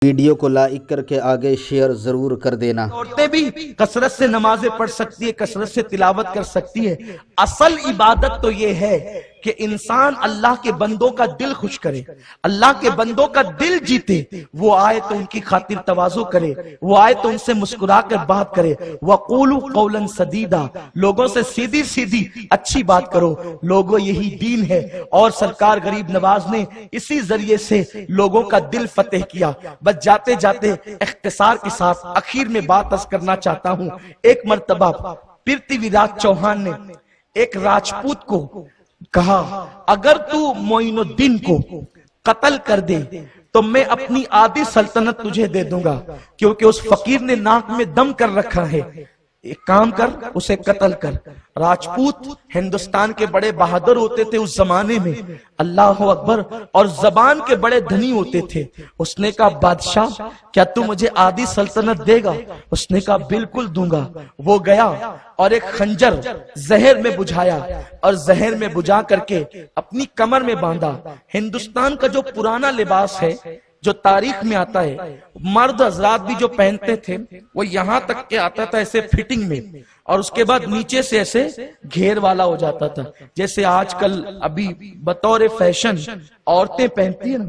Video کو like کر کے آگے شیئر ضرور کر دینا۔ عورتیں بھی کثرت سے نمازیں پڑھ سکتی ہے، کثرت سے تلاوت کر سکتی ہے۔ اصل عبادت تو یہ ہے کہ انسان اللہ کے بندوں کا دل خوش کرے، اللہ کے بندوں کا دل جیتے، وہ آئے تو ان کی خاطر تواضع کرے، وہ آئے تو ان سے مسکرا کر بات کرے۔ وَقُولُوا قَوْلًا سَدِيدًا، لوگوں سے سیدھی سیدھی اچھی بات کرو۔ لوگوں یہی دین ہے، اور سرکار غریب نواز نے اسی ذریعے سے لوگوں کا دل فتح کیا۔ بس جاتے جاتے اختصار کے ساتھ اخیر میں بات عرض کرنا چاہتا ہوں۔ ایک مرتبہ پرتھوی راج چوہان نے ایک راجپوت کو کہا، اگر تو معین الدین کو قتل کر دے تو میں اپنی آدھی سلطنت تجھے دے دوں گا، کیونکہ اس فقیر نے ناک میں دم کر رکھا ہے، ایک کام کر، اسے قتل کر۔ راجپوت ہندوستان کے بڑے بہادر ہوتے تھے اس زمانے میں، اللہ اکبر، اور زبان کے بڑے دھنی ہوتے تھے۔ اس نے کہا، بادشاہ کیا تو مجھے آدھی سلطنت دے گا؟ اس نے کہا، بالکل دوں گا۔ وہ گیا اور ایک خنجر زہر میں بجھایا، اور زہر میں بجھا کر کے اپنی کمر میں باندھا۔ ہندوستان کا جو پرانا لباس ہے، جو تاریخ میں آتا ہے، مرد حضرات بھی جو پہنتے تھے وہ یہاں تک کے آتا تھا ایسے فٹنگ میں، اور اس کے بعد نیچے سے ایسے گھیر والا ہو جاتا تھا، جیسے آج کل ابھی بطور فیشن عورتیں پہنتی ہیں نا۔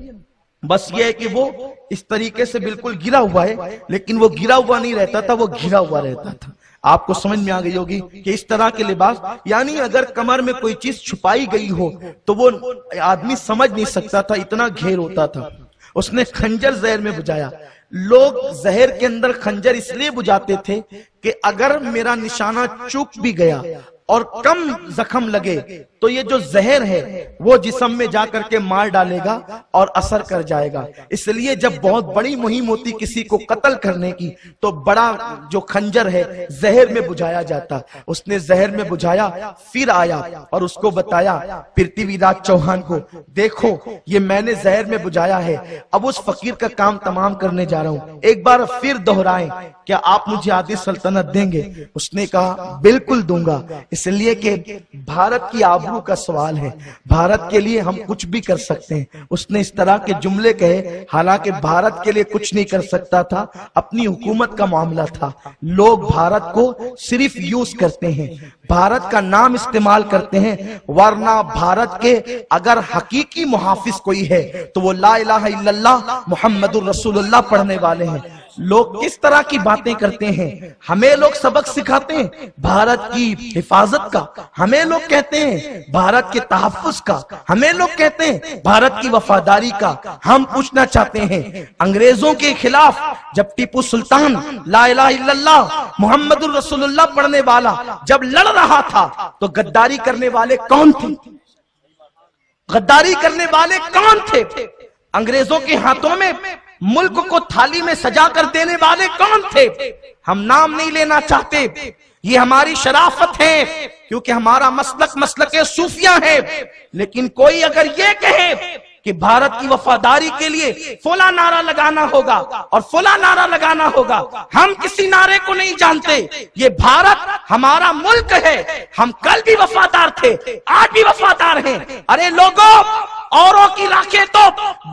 بس یہ ہے کہ وہ اس طریقے سے بالکل گرا ہوا ہے، لیکن وہ گرا ہوا نہیں رہتا تھا، وہ گھرا ہوا رہتا تھا۔ آپ کو سمجھ میں آ گئی ہوگی کہ اس طرح کے لباس، یعنی اگر کمر میں کوئی چیز چھپائی گئی ہو تو وہ آدمی سمجھ نہیں سکتا تھا، اتنا گھیر ہوتا تھا۔ اس نے خنجر زہر میں بجھایا۔ لوگ زہر کے اندر خنجر اس لیے بجھاتے تھے کہ اگر میرا نشانہ چوک بھی گیا اور کم زخم لگے تو یہ جو زہر ہے وہ جسم میں جا کر کے مار ڈالے گا اور اثر کر جائے گا۔ اس لیے جب بہت بڑی مہم ہوتی کسی کو قتل کرنے کی تو بڑا جو خنجر ہے زہر میں بجھایا جاتا۔ اس نے زہر میں بجھایا، پھر آیا اور اس کو بتایا پرتھوی راج چوہان کو، دیکھو یہ میں نے زہر میں بجھایا ہے، اب اس فقیر کا کام تمام کرنے جا رہا ہوں، ایک بار پھر دہرائیں، کیا آپ مجھے آدھی سلطنت دیں گے؟ اس نے کہا، بالکل دوں گا، اس لیے کہ بھارت کی آبرو کا سوال ہے، بھارت کے لیے ہم کچھ بھی کر سکتے ہیں۔ اس نے اس طرح کے جملے کہے، حالانکہ بھارت کے لیے کچھ نہیں کر سکتا تھا، اپنی حکومت کا معاملہ تھا۔ لوگ بھارت کو صرف یوز کرتے ہیں، بھارت کا نام استعمال کرتے ہیں، ورنہ بھارت کے اگر حقیقی محافظ کوئی ہے تو وہ لا الہ الا اللہ محمد الرسول اللہ پڑھنے والے ہیں۔ لوگ کس طرح کی باتیں کرتے ہیں، ہمیں لوگ سبق سکھاتے ہیں بھارت کی حفاظت کا، ہمیں لوگ کہتے ہیں بھارت کے تحفظ کا، ہمیں لوگ کہتے ہیں بھارت کی وفاداری کا۔ ہم پوچھنا چاہتے ہیں، انگریزوں کے خلاف جب ٹیپو سلطان لا الہ الا اللہ محمد الرسول اللہ پڑھنے والا جب لڑ رہا تھا تو غداری کرنے والے کون تھے؟ غداری کرنے والے کون تھے؟ انگریزوں کے ہاتھوں میں ملک کو تھالی میں سجا کر دینے والے کون تھے؟ ہم نام نہیں لینا چاہتے، یہ ہماری شرافت ہے، کیونکہ ہمارا مسلک صوفیہ ہے۔ لیکن کوئی اگر یہ کہے کہ بھارت کی وفاداری کے لیے فلاں نعرہ لگانا ہوگا اور فلاں نعرہ لگانا ہوگا، ہم کسی نعرے کو نہیں جانتے۔ یہ بھارت ہمارا ملک ہے، ہم کل بھی وفادار تھے، آج بھی وفادار ہیں۔ ارے لوگوں، اوروں کی راکھیں تو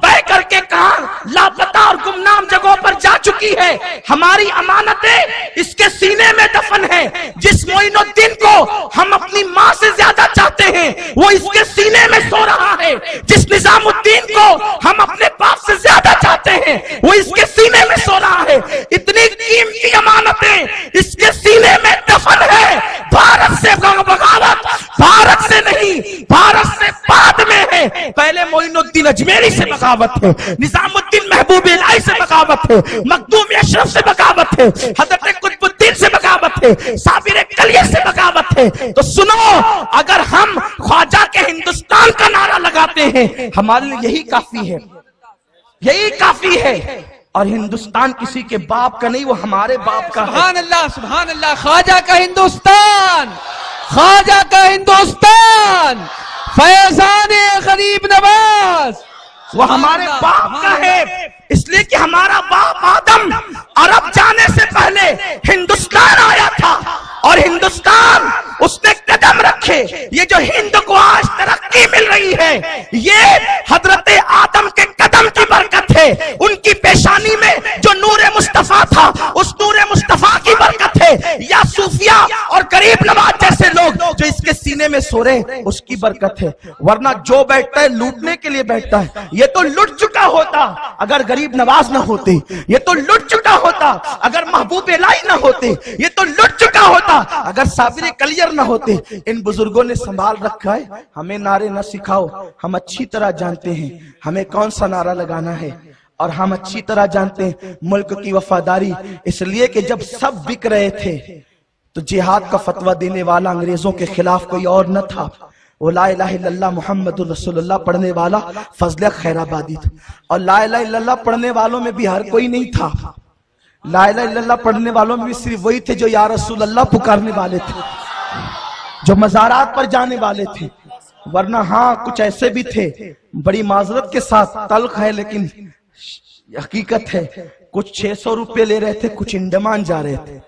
بہ کر کے کہاں لاپتہ اور گمنام جگہوں پر جا چکی ہے، ہماری امانتیں اس کے سینے میں دفن ہیں۔ جس معین الدین کو ہم اپنی ماں سے زیادہ چاہتے ہیں وہ اس کے سینے میں سو رہا ہے، جس نظام الدین کو ہم اپنے باپ سے زیادہ چاہتے ہیں وہ اس کے سینے میں سو رہا ہے۔ اتنی قیمتی امانتیں اس کے سینے میں دفن ہے۔ بھارت سے بغاوت بھارت سے نہیں، بھارت سے بعد میں ہے۔ پہلے معین الدین اجمیری سے بغاوت ہے، نظام الدین محبوب الہی سے بغاوت ہے، مخدوم اشرف سے بغاوت ہے، حضرت قطب الدین سے بغاوت ہے، صابر کلیہ سے بغاوت ہے۔ تو سنو، اگر ہم خواجہ کے ہندوستان کا نعرہ لگاتے ہیں ہمارے لیے یہی کافی ہے، یہی کافی ہے۔ اور ہندوستان کسی کے باپ کا نہیں، وہ ہمارے باپ کا ہے۔ سبحان اللہ، سبحان اللہ، خواجہ کا ہندوستان، خواجہ کا ہندوستان، فیضان غریب نواز، وہ ہمارے باپ کا ہے، اس لیے کہ ہمارا باپ آدم عرب جانے سے پہلے ہندوستان آیا تھا، اور ہندوستان اس نے قدم رکھے۔ یہ جو ہند کو آج ترقی مل رہی ہے یہ حضرت آدم کے قدم کی برکت ہے۔ ان کی پیشانی میں میں جو نور مصطفیٰ تھا اس نور مصطفیٰ کی برکت ہے، یا صوفیہ اور غریب نواز جیسے لوگ جو اس کے سینے میں سو رہے اس کی برکت ہے. ورنہ جو بیٹھتا ہے لوٹنے کے لیے بیٹھتا ہے. یہ تو لٹ چکا ہوتا اگر غریب نواز نہ ہوتے، یہ تو لٹ چکا ہوتا اگر محبوب الہی نہ ہوتے، یہ تو لٹ چکا ہوتا اگر صابر کلیر نہ ہوتے. ان بزرگوں نے سنبھال رکھا ہے. ہمیں نعرے نہ سکھاؤ، ہم اچھی طرح جانتے ہیں ہمیں کون سا نعرہ لگانا ہے، اور ہم اچھی طرح جانتے ہیں ملک کی وفاداری. اس لیے کہ جب سب بک رہے تھے تو جہاد کا فتویٰ دینے والا انگریزوں کے خلاف کوئی اور نہ تھا، وہ لا الہ الا اللہ محمد رسول اللہ پڑھنے والا فضل خیر آبادی تھا. اور لا الہ الا اللہ پڑھنے والوں میں بھی ہر کوئی نہیں تھا. لا الہ الا اللہ پڑھنے والوں میں بھی صرف وہی تھے جو یا رسول اللہ پکارنے والے تھے، جو مزارات پر جانے والے تھے. ورنہ ہاں کچھ ایسے بھی تھے، بڑی معذرت کے ساتھ تلخ ہے لیکن حقیقت ہے، کچھ 600 روپے لے رہے تھے، کچھ انڈمان جا رہے تھے.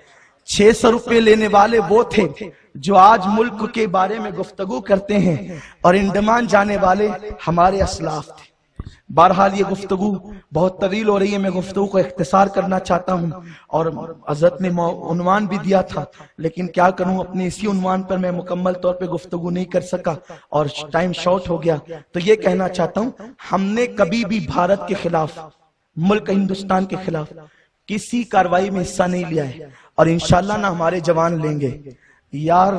600 روپے لینے والے وہ تھے جو آج ملک کے بارے میں گفتگو کرتے ہیں، اور انڈمان جانے والے ہمارے اسلاف تھے. بہرحال یہ گفتگو بہت طویل ہو رہی ہے، میں گفتگو کو اختصار کرنا چاہتا ہوں، اور حضرت نے عنوان بھی دیا تھا لیکن کیا کروں، اپنے اسی عنوان پر میں مکمل طور پہ گفتگو نہیں کر سکا اور ٹائم شارٹ ہو گیا. تو یہ کہنا چاہتا ہوں، ہم نے کبھی بھی بھارت کے خلاف، ملک ہندوستان کے خلاف کسی کاروائی میں حصہ نہیں لیا ہے، اور انشاءاللہ نہ ہمارے جوان لیں گے. یار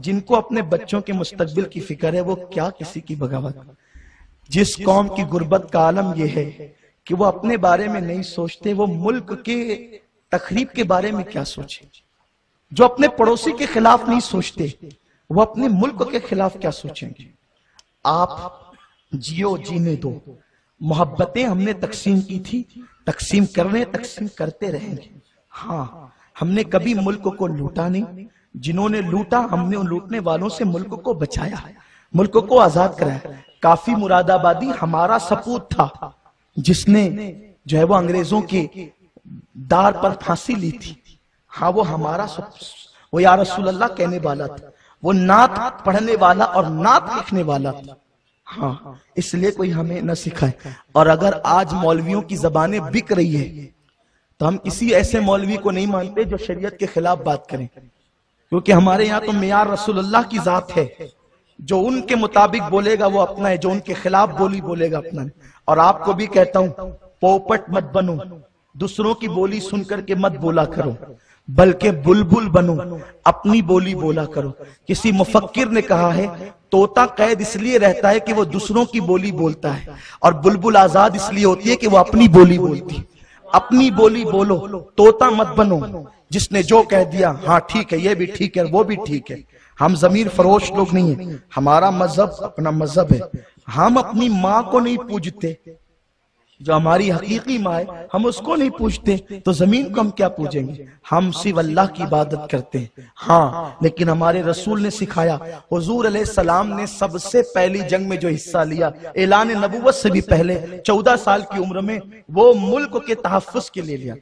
جن کو اپنے بچوں کے مستقبل کی فکر ہے وہ کیا کسی کی بغاوت. جس قوم کی غربت کا عالم یہ ہے کہ وہ اپنے بارے میں نہیں سوچتے، وہ ملک کے تخریب کے بارے میں کیا سوچے. جو اپنے پڑوسی کے خلاف نہیں سوچتے وہ اپنے ملک کے خلاف کیا سوچیں گے. آپ جیو، جینے دو. محبتیں ہم نے تقسیم کی تھی، تقسیم کرتے رہیں گے. ہاں ہم نے کبھی ملک کو لوٹا نہیں. جنہوں نے لوٹا ہم نے ان لوٹنے والوں سے ملک کو بچایا، ملک کو آزاد کرایا. کافی مراد آبادی ہمارا سپوت تھا جس نے جو ہے وہ انگریزوں کے دار پر پھانسی لی تھی. ہاں وہ ہمارا وہ یا رسول اللہ کہنے والا تھا، وہ نعت پڑھنے والا اور نعت لکھنے والا تھا. ہاں اس لیے کوئی ہمیں نہ سکھائے. اور اگر آج مولویوں کی زبانیں بک رہی ہے تو ہم کسی ایسے مولوی کو نہیں مانتے جو شریعت کے خلاف بات کریں، کیونکہ ہمارے یہاں تو معیار رسول اللہ کی ذات ہے. جو ان کے مطابق بولے گا وہ اپنا ہے، جو ان کے خلاف بولے گا اپنا ہے. اور آپ کو بھی کہتا ہوں پوپٹ مت بنو، دوسروں کی بولی سن کر کے مت بولا کرو، بلکہ بلبل بنو، اپنی بولی بولا کرو. کسی مفکر نے کہا ہے طوطا قید اس لیے رہتا ہے کہ وہ دوسروں کی بولی بولتا ہے، اور بلبل آزاد اس لیے ہوتی ہے کہ وہ اپنی بولی بولتی. اپنی بولی بولو، طوطا مت بنو جس نے جو کہہ دیا ہاں ٹھیک ہے، یہ بھی ٹھیک ہے، وہ بھی ٹھیک ہے. ہم ضمیر فروش لوگ نہیں ہیں، ہمارا مذہب اپنا مذہب ہے. ہم اپنی ماں کو نہیں پوجتے، جو ہماری حقیقی ماں ہے ہم اس کو نہیں پوجتے تو زمین کو ہم کیا پوجیں گے. ہم صرف اللہ کی عبادت کرتے ہیں. ہاں لیکن ہمارے رسول نے سکھایا، حضور علیہ السلام نے سب سے پہلی جنگ میں جو حصہ لیا، اعلان نبوت سے بھی پہلے 14 سال کی عمر میں، وہ ملک کے تحفظ کے لیے لیا.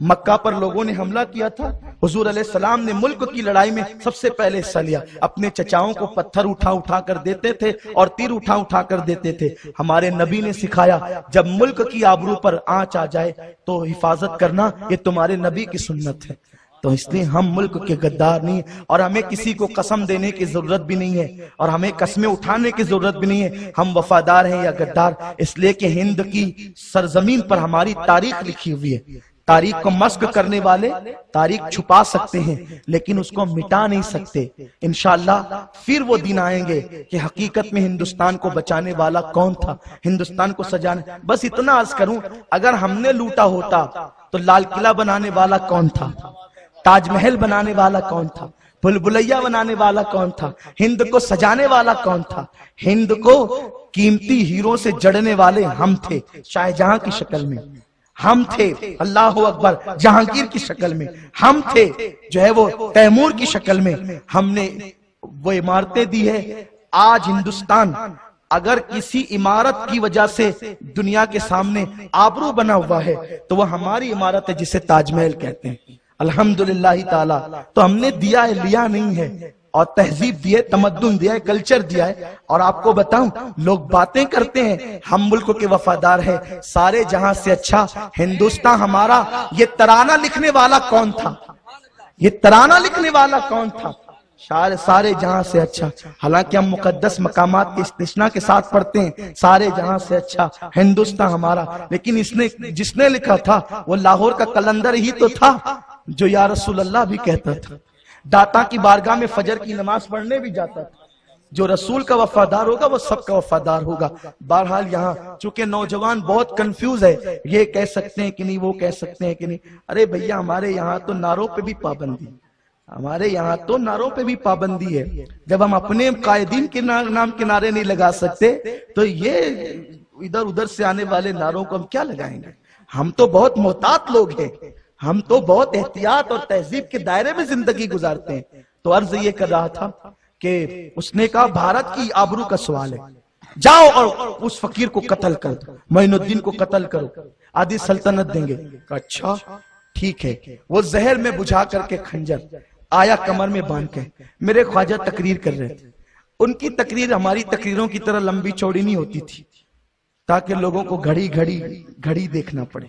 مکہ پر لوگوں نے حملہ کیا تھا، حضور علیہ السلام نے ملک کی لڑائی میں سب سے پہلے حصہ لیا. اپنے چچاؤں کو پتھر اٹھا کر دیتے تھے اور تیر اٹھا کر دیتے تھے. ہمارے نبی نے سکھایا جب ملک کی آبرو پر آنچ آ جائے تو حفاظت کرنا، یہ تمہارے نبی کی سنت ہے. تو اس لیے ہم ملک کے غدار نہیں، اور ہمیں کسی کو قسم دینے کی ضرورت بھی نہیں ہے، اور ہمیں قسمیں اٹھانے کی ضرورت بھی نہیں ہے. ہم وفادار ہیں یا غدار، اس لیے کہ ہند کی سرزمین پر ہماری تاریخ لکھی ہوئی ہے. تاریخ کو مسخ کرنے والے تاریخ چھپا سکتے ہیں لیکن اس کو مٹا نہیں سکتے. انشاءاللہ پھر وہ دن آئیں گے کہ حقیقت میں ہندوستان کو بچانے والا کون تھا، ہندوستان کو سجانے. بس اتنا عرض کروں، اگر ہم نے لوٹا ہوتا تو لال قلعہ بنانے والا کون تھا، تاج محل بنانے والا کون تھا، بھول بھلیا بنانے والا کون تھا، ہند کو سجانے والا کون تھا. ہند کو قیمتی ہیروں سے جڑنے والے ہم تھے، شاہجہاں کی شکل میں ہم تھے، اللہ اکبر، جہانگیر کی شکل میں ہم تھے، جو ہے وہ تیمور کی شکل میں ہم نے وہ عمارتیں دی ہے. آج ہندوستان اگر کسی عمارت کی وجہ سے دنیا کے سامنے آبرو بنا ہوا ہے تو وہ ہماری عمارت ہے جسے تاج محل کہتے ہیں. الحمدللہ تعالی. تو ہم نے دیا ہے، لیا نہیں ہے. اور تہذیب دی ہے، تمدن دیا ہے، کلچر دیا ہے. اور آپ کو بتاؤں، لوگ باتیں کرتے ہیں ہم ملک کے وفادار ہیں، سارے جہاں سے اچھا ہندوستان ہمارا. یہ ترانہ لکھنے والا کون تھا؟ یہ ترانہ لکھنے والا کون تھا؟ سارے جہاں سے اچھا. حالانکہ ہم مقدس مقامات کے استثناء کے ساتھ پڑھتے ہیں سارے جہاں سے اچھا ہندوستان ہمارا، لیکن جس نے لکھا تھا وہ لاہور کا قلندر ہی تو تھا جو یا رسول اللہ بھی کہتا تھا. داتا کی بارگاہ میں فجر کی نماز پڑھنے بھی جاتا تھا. جو رسول کا وفادار ہوگا وہ سب کا وفادار ہوگا. بہرحال یہاں چونکہ نوجوان بہت کنفیوز ہے، یہ کہہ سکتے ہیں کہ نہیں، وہ کہہ سکتے ہیں کہ نہیں. ارے بھیا، ہمارے یہاں تو نعروں پہ بھی پابندی، ہمارے یہاں تو نعروں پہ بھی پابندی ہے. جب ہم اپنے قائدین کے نام کے نعرے نہیں لگا سکتے تو یہ ادھر ادھر سے آنے والے نعروں کو ہم کیا لگائیں گے؟ ہم تو بہت محتاط لوگ ہیں، ہم تو بہت احتیاط اور تہذیب کے دائرے میں زندگی گزارتے ہیں. تو عرض یہ کر رہا تھا کہ اس نے کہا بھارت کی آبرو کا سوال ہے، جاؤ اور اس فقیر کو قتل کر دو، معین الدین کو قتل کرو، آدھی سلطنت دیں گے. اچھا ٹھیک ہے. وہ زہر میں بجھا کر کے کھنجر آیا کمر میں باندھ کے. میرے خواجہ تقریر کر رہے تھے. ان کی تقریر ہماری تقریروں کی طرح لمبی چوڑی نہیں ہوتی تھی تاکہ لوگوں کو گھڑی دیکھنا پڑے.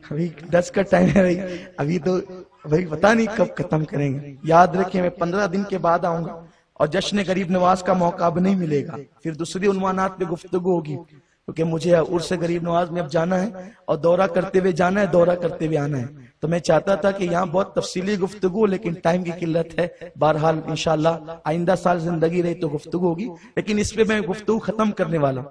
ابھی 10 کا ٹائم ہے بھائی، ابھی تو بھائی پتہ نہیں کب ختم کریں گے. یاد رکھیں میں 15 دن کے بعد آؤں گا اور جشن غریب نواز کا موقع اب نہیں ملے گا. پھر دوسری عنوانات پہ گفتگو ہوگی کیونکہ مجھے عرس غریب نواز میں اب جانا ہے اور دورہ کرتے ہوئے جانا ہے، دورہ کرتے ہوئے آنا ہے. تو میں چاہتا تھا کہ یہاں بہت تفصیلی گفتگو، لیکن ٹائم کی قلت ہے. بہرحال انشاءاللہ آئندہ سال زندگی رہی تو گفتگو ہوگی، لیکن اس پہ میں گفتگو ختم کرنے والا ہوں.